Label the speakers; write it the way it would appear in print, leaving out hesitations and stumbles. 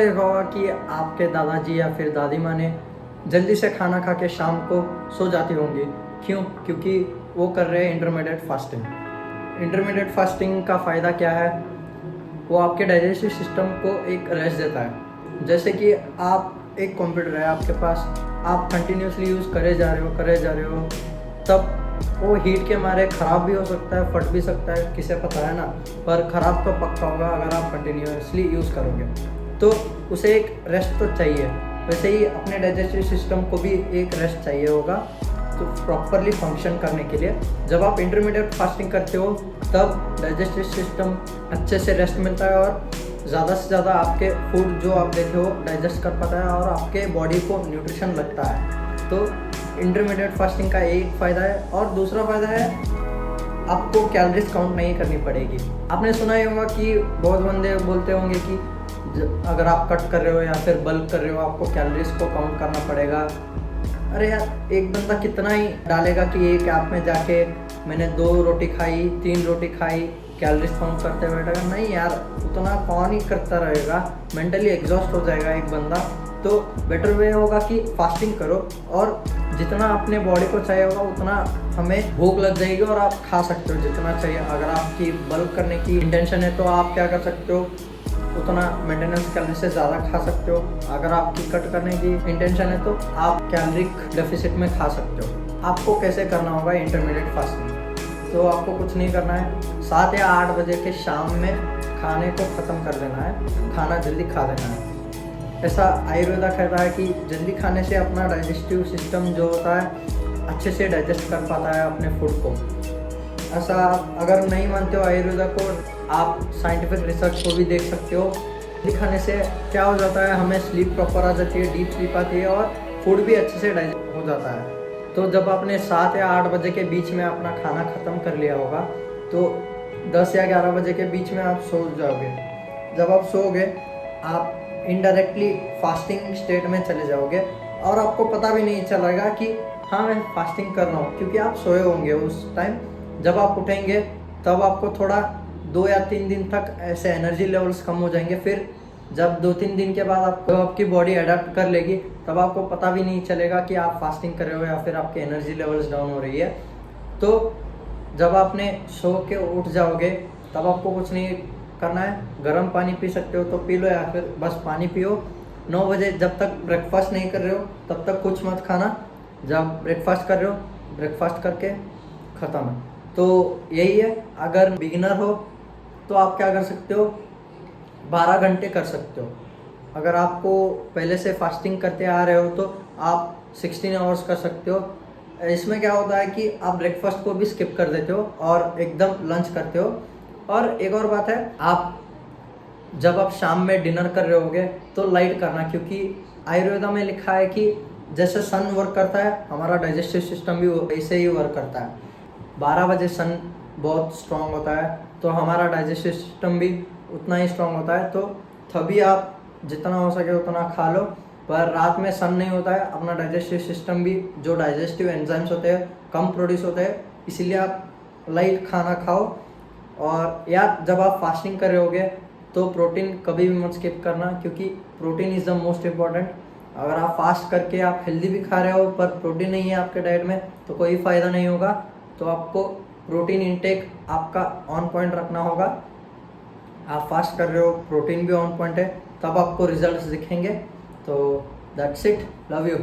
Speaker 1: देखा होगा कि आपके दादाजी या फिर दादी माँ ने जल्दी से खाना खा के शाम को सो जाती होंगी। क्यों? क्योंकि वो कर रहे हैं इंटरमीडिएट फास्टिंग। इंटरमीडिएट फास्टिंग का फ़ायदा क्या है? वो आपके डाइजेस्टिव सिस्टम को एक रेस्ट देता है। जैसे कि आप एक कंप्यूटर है आपके पास, आप कंटिन्यूसली यूज़ करे जा रहे हो, तब वो हीट के मारे ख़राब भी हो सकता है, फट भी सकता है, किसे पता है ना। पर ख़राब तो पक्का होगा अगर आप कंटिन्यूसली यूज़ करोगे, तो उसे एक रेस्ट तो चाहिए। वैसे ही अपने डाइजेस्टिव सिस्टम को भी एक रेस्ट चाहिए होगा तो प्रॉपरली फंक्शन करने के लिए। जब आप इंटरमीडिएट फास्टिंग करते हो तब डाइजेस्टिव सिस्टम अच्छे से रेस्ट मिलता है और ज़्यादा से ज़्यादा आपके फूड जो आप देखे हो डाइजेस्ट कर पाता है और आपके बॉडी को न्यूट्रिशन लगता है। तो इंटरमीडिएट फास्टिंग का एक फ़ायदा है। और दूसरा फ़ायदा है, आपको कैलोरीज काउंट नहीं करनी पड़ेगी। आपने सुना ही होगा कि बहुत बंदे बोलते होंगे कि अगर आप कट कर रहे हो या फिर बल्क कर रहे हो आपको कैलोरीज को काउंट करना पड़ेगा। अरे यार, एक बंदा कितना ही डालेगा कि एक ऐप में जाके मैंने 2 रोटी खाई, 3 रोटी खाई, कैलोरीज काउंट करते बैठेगा। नहीं यार, उतना कौन ही करता रहेगा, मेंटली एग्जॉस्ट हो जाएगा एक बंदा। तो बेटर वे होगा कि फास्टिंग करो और जितना अपने बॉडी को चाहिए होगा उतना हमें भूख लग जाएगी और आप खा सकते हो जितना चाहिए। अगर आपकी बल्क करने की इंटेंशन है तो आप क्या कर सकते हो, उतना मेंटेनेंस कैलोरी से ज़्यादा खा सकते हो। अगर आपकी कट करने की इंटेंशन है तो आप कैलोरिक डेफिसिट में खा सकते हो। आपको कैसे करना होगा इंटरमीडिएट फास्टिंग? तो आपको कुछ नहीं करना है, 7 या 8 बजे के शाम में खाने को ख़त्म कर देना है, खाना जल्दी खा लेना है। ऐसा आयुर्वेदा कहता है कि जल्दी खाने से अपना डाइजेस्टिव सिस्टम जो होता है अच्छे से डाइजेस्ट कर पाता है अपने फूड को। ऐसा अगर नहीं मानते हो आयुर्वेदा को, आप साइंटिफिक रिसर्च को भी देख सकते हो। जल्दी खाने से क्या हो जाता है, हमें स्लीप प्रॉपर आ जाती है, डीप स्लीप आती है और फूड भी अच्छे से डाइजेस्ट हो जाता है। तो जब आपने 7 या 8 बजे के बीच में अपना खाना ख़त्म कर लिया होगा तो 10 या 11 बजे के बीच में आप सो जाओगे। जब आप सोओगे आप इनडायरेक्टली फास्टिंग स्टेट में चले जाओगे और आपको पता भी नहीं चलेगा कि हाँ मैं फास्टिंग कर रहा हूँ, क्योंकि आप सोए होंगे उस टाइम। जब आप उठेंगे तब आपको थोड़ा 2 या 3 दिन तक ऐसे एनर्जी लेवल्स कम हो जाएंगे। फिर जब 2-3 दिन के बाद आपकी बॉडी अडेप्ट कर लेगी तब आपको पता भी नहीं चलेगा कि आप फास्टिंग कर रहे हो या फिर आपकी एनर्जी लेवल्स डाउन हो रही है। तो जब आपने सो के उठ जाओगे तब आपको कुछ नहीं करना है, गर्म पानी पी सकते हो तो पी लो या फिर बस पानी पियो। 9 बजे जब तक ब्रेकफास्ट नहीं कर रहे हो तब तक कुछ मत खाना। जब ब्रेकफास्ट कर रहे हो ब्रेकफास्ट करके ख़त्म है। तो यही है। अगर बिगिनर हो तो आप क्या कर सकते हो, 12 घंटे कर सकते हो। अगर आपको पहले से फास्टिंग करते आ रहे हो तो आप 16 आवर्स कर सकते हो। इसमें क्या होता है कि आप ब्रेकफास्ट को भी स्किप कर देते हो और एकदम लंच करते हो। और एक और बात है, आप जब आप शाम में डिनर कर रहे होगे तो लाइट करना, क्योंकि आयुर्वेदा में लिखा है कि जैसे सन वर्क करता है हमारा डाइजेस्टिव सिस्टम भी वैसे ही वर्क करता है। 12 बजे सन बहुत स्ट्रांग होता है तो हमारा डाइजेस्टिव सिस्टम भी उतना ही स्ट्रांग होता है। तो तभी आप जितना हो सके उतना खा लो। पर रात में सन नहीं होता है, अपना डाइजेस्टिव सिस्टम भी जो डाइजेस्टिव एंजाइम्स होते हैं कम प्रोड्यूस होते हैं, इसीलिए आप लाइट खाना खाओ। और यार, जब आप फास्टिंग कर रहे होगे तो प्रोटीन कभी भी मत स्किप करना, क्योंकि protein is the most important. अगर आप फास्ट करके आप हेल्दी भी खा रहे हो पर प्रोटीन नहीं है आपके डाइट में तो कोई फ़ायदा नहीं होगा। तो आपको प्रोटीन इंटेक आपका ऑन पॉइंट रखना होगा। आप फास्ट कर रहे हो, प्रोटीन भी ऑन पॉइंट है, तब आपको रिजल्ट्स दिखेंगे। तो दैट्स इट, लव यू।